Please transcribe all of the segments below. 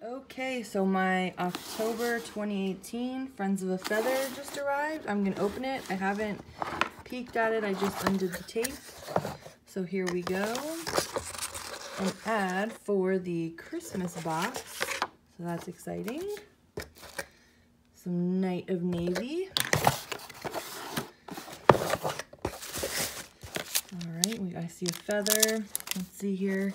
Okay, so my October 2018 Friends of a Feather just arrived. I'm gonna open it. I haven't peeked at it, I just undid the tape. So here we go. An ad for the Christmas box. So that's exciting. Some Night of Navy. Alright, I see a feather. Let's see here.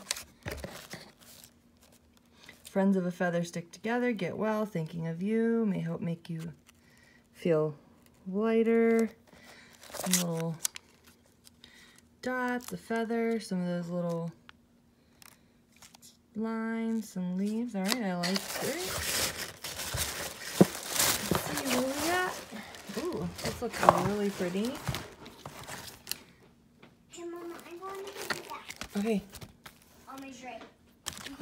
Friends of a feather stick together, get well, thinking of you, may help make you feel lighter. Some little dots, a feather, some of those little lines, some leaves. Alright, I like it. Let's see what we got. Ooh, this looks really pretty. Hey, Mama, I'm going to do that. Okay. On my tray.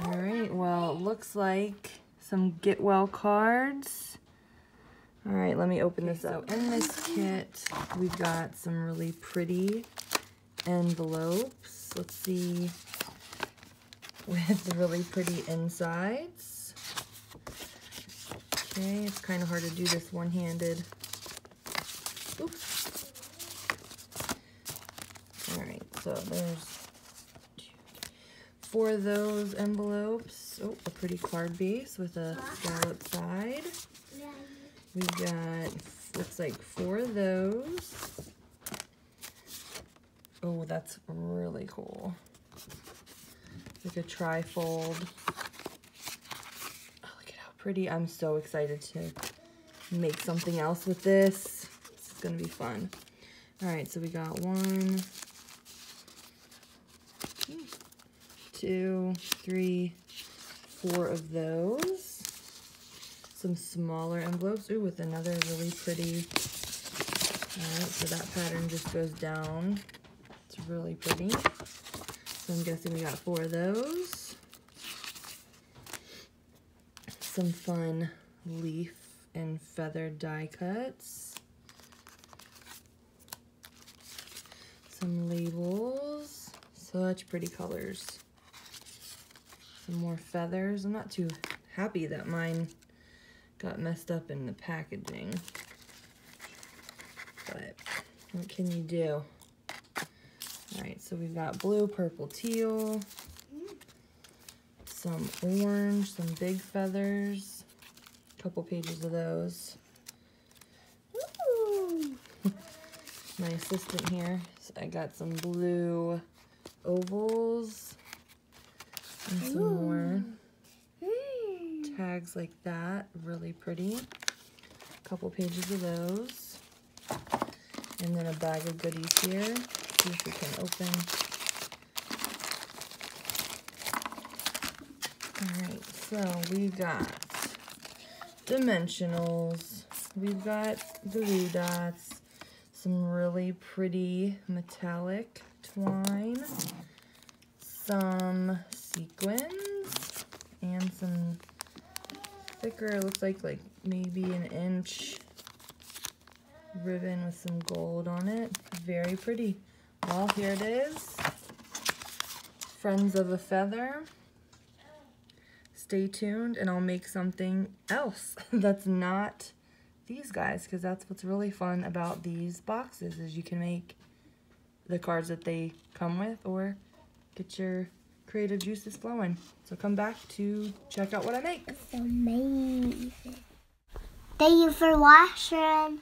Alright, well, it looks like some get well cards. Alright, let me open this up. So in this kit, we've got some really pretty envelopes. Let's see, with the really pretty insides. Okay, it's kind of hard to do this one-handed. Oops. Alright, so there's 4 of those envelopes. Oh, a pretty card base with a scallop side. We've got, looks like 4 of those. Oh, that's really cool. Like a tri-fold. Oh, look at how pretty. I'm so excited to make something else with this. This is gonna be fun. All right, so we got 1, 2, 3, 4 of those. Some smaller envelopes. Ooh, with another really pretty. Alright, so that pattern just goes down. It's really pretty. So I'm guessing we got 4 of those. Some fun leaf and feather die cuts. Some labels. Such pretty colors. Some more feathers. I'm not too happy that mine got messed up in the packaging, but what can you do? Alright, so we've got blue, purple, teal, some orange, some big feathers, a couple pages of those. Woo! My assistant here, so I got some blue ovals and some more tags like that, really pretty. A couple pages of those. And then a bag of goodies here. See if we can open. Alright, so we've got dimensionals. We've got glue dots. Some really pretty metallic twine. Some sequins. And some thicker, it looks like maybe an inch ribbon with some gold on it. Very pretty. Well, here it is. Friends of a Feather. Stay tuned and I'll make something else that's not these guys, because that's what's really fun about these boxes is you can make the cards that they come with or get your creative juices flowing. So come back to check out what I make. It's amazing. Thank you for watching.